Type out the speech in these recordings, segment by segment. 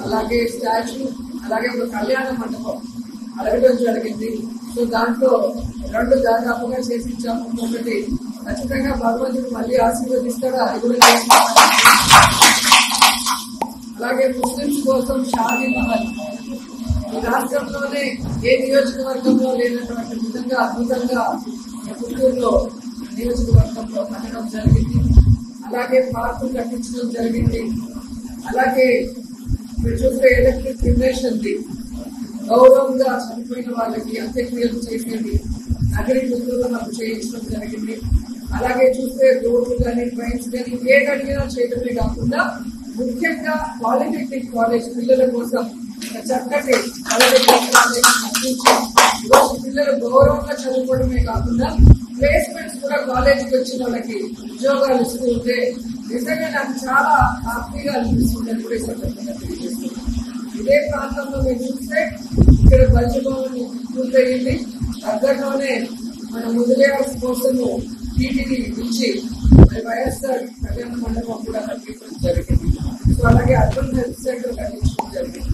అలాగే స్టాచ్యూ, అలాగే ఒక కళ్యాణ మండపం అడగడం జరిగింది. సో దాంట్లో 2 దాదాపుగా చేసి ఇచ్చాము. ఒకటి ఖచ్చితంగా భగవంతుడు మళ్ళీ ఆశీర్వదిస్తాడు, అది కూడా చేస్తున్నాం. అలాగే ముస్లింస్ కోసం షాదీ మహల్ ఈ రాష్ట్రంలోనే ఏ నియోజకవర్గంలో లేనటువంటి విధంగా అద్భుతంగా పుత్తూరులో నియోజకవర్గంలో కట్టడం జరిగింది. అలాగే పార్కు కట్టించడం జరిగింది. అలాగే మీరు చూస్తే ఎలక్ట్రిక్ క్రిమేషన్ ది గౌరవంగా చనిపోయిన వాళ్ళకి అంత్యక్రియలు చేసేది నగరి పుత్తూరులో మనకు చేయించడం జరిగింది. అలాగే చూస్తే రోడ్లు కానీ ట్రైన్స్ కానీ ఏ అడిగినా చేయడమే కాకుండా ముఖ్యంగా పాలిటెక్నిక్ కాలేజ్ పిల్లల కోసం చక్కటి ఈరోజు పిల్లలు గౌరవంగా చదువుకోవడమే కాకుండా ప్లేస్మెంట్స్ కూడా కాలేజీకి వచ్చిన వాళ్ళకి ఉద్యోగాలు ఇస్తూ ఉంటే నిజంగా నాకు చాలా హ్యాపీగా అనిపిస్తుంది. కూడా సందర్భంగా తెలియజేస్తున్నాను. ఇదే ప్రాంతంలో మీరు చూస్తే ఇక్కడ బల్జభవన్ పూర్తయింది. దగ్గరలోనే మన ముదిలేయాల్సి కోసము టీటీడీ నుంచి వైఎస్ఆర్ కళ్యాణ మండపం కూడా కట్టించడం జరిగింది. సో అలాగే అర్బన్ హెల్త్ సెంటర్ కట్టించడం జరిగింది.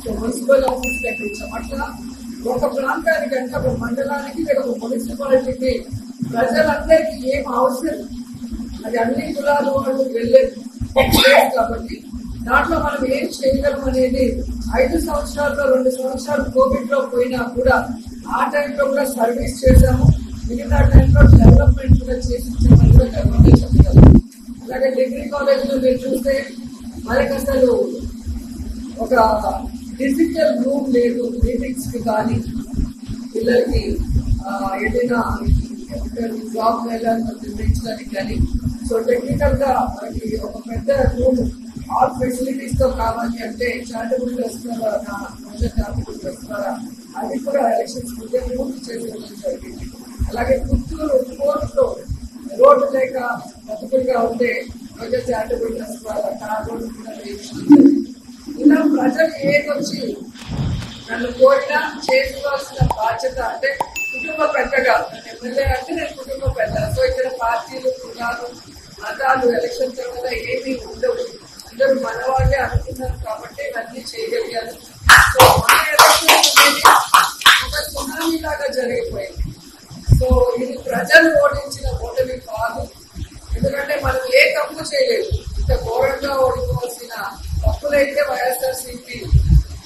సో మున్సిపల్ ఆఫీస్ కట్టించాం. అట్లా ఒక ప్రాంతానికి అంటే ఒక మండలానికి లేదా ఒక మున్సిపాలిటీకి ప్రజలందరికీ ఏం అవసరం అది అన్ని కులాల వాళ్ళు వెళ్ళేది కాబట్టి దాంట్లో మనం ఏం చేయగలం అనేది 5 సంవత్సరాల్లో 2 సంవత్సరాలు కోవిడ్ లో పోయినా కూడా ఆ టైంలో కూడా సర్వీస్ చేశాము. మిగతా టైంలో డెవలప్మెంట్ కూడా చేసి కూడా గర్వంగా చెప్పగలం. అలాగే డిగ్రీ కాలేజీలో మీరు చూస్తే మనకి అసలు ఒక డిజిటల్ రూమ్ లేదు మీటింగ్స్ కి కానీ పిల్లలకి ఏదైనా జాబ్ మేళాలను నిర్వహించడానికి కానీ. సో టెక్నికల్ గా మనకి ఒక పెద్ద రూమ్ ఆల్ ఫెసిలిటీస్ తో కావాలి అంటే చారిటబుల్ ట్రస్ట్ చారిటబుల్ ట్రస్ట్ ద్వారా అది కూడా ఎలక్షన్స్ ముందే పూర్తి చేసుకోవడం జరిగింది. అలాగే పుత్తూరు కోర్టులో రోడ్డు లేక బతుకులుగా ఉంటే ప్రజలు చారిటబుల్ ట్రస్ట్ ద్వారా ఆ రోడ్డు కూడా వేయించడం జరిగింది. ఇలా ప్రజలు ఏదొచ్చి నన్ను కోరినా చేసుకోవాల్సిన బాధ్యత అంటే కుటుంబ పెద్దగా ఎమ్మెల్యే అంటే నేను కుటుంబ పెద్ద. సో ఇక్కడ పార్టీలు కులాలు మతాలు ఎలక్షన్ తర్వాత ఏమీ ఉండవు. అందరూ మన వాళ్ళే అనుకున్నారు కాబట్టి అన్ని చేయగలిగారు. సో మన ఎలక్షన్ ఒక సునామీ లాగా జరిగిపోయింది. సో ఇది ప్రజలు ఓడించిన ఓటమి కాదు. ఎందుకంటే మనం ఏ తప్పు చేయలేదు. ఇంత ఘోరంగా ఓడిపోవాల్సిన తప్పులైతే వైఎస్ఆర్సీపీ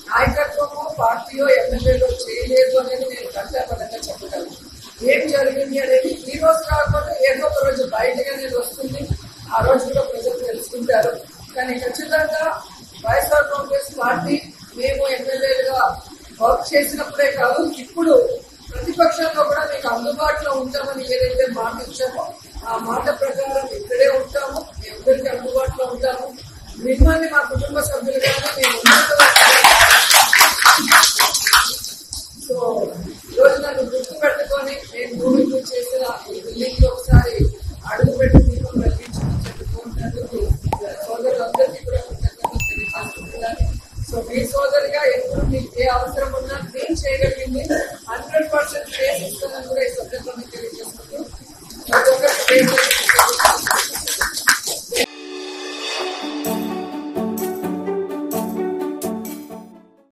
నాయకత్వమో పార్టీయో ఎమ్మెల్యేలో చేయలేదు అనేది నేను గంటాపదంగా చెప్పగలను. ఏం జరిగింది అనేది ఈ రోజు కాకపోతే ఏదో ఒక రోజు బయటగా అనేది వస్తుంది. ఆ రోజు కూడా ప్రజలు తెలుసుకుంటారు. కానీ ఖచ్చితంగా వైఎస్ఆర్ కాంగ్రెస్ పార్టీ మేము ఎమ్మెల్యేలుగా వర్క్ చేసినప్పుడే కాదు ఇప్పుడు ప్రతిపక్షంలో కూడా మీకు అందుబాటులో ఉంటామని ఏదైతే మాట ఇచ్చామో ఆ మాట ప్రకారం ఇక్కడే ఉంటాము. మీ అందరికీ అందుబాటులో ఉంటాము. మిమ్మల్ని మా కుటుంబ సభ్యులుగానే మేము సో ఈరోజు నన్ను గుర్తు పెట్టుకొని నేను భూమికి చేసిన ఈ బిల్డింగ్ లో ఒకసారి అడుగు పెట్టి దీపం వెలిగించినందుకు సోదరులందరికీ కూడా కృతజ్ఞతలు తెలియజేస్తున్నాను. సో మీ సోదరిగా ఎప్పుడు మీకు ఏ అవసరం ఉన్నా నేను చేయగలిగింది 100% చేసి ఇస్తానని కూడా ఈ సందర్భంగా తెలియజేస్తున్నాను.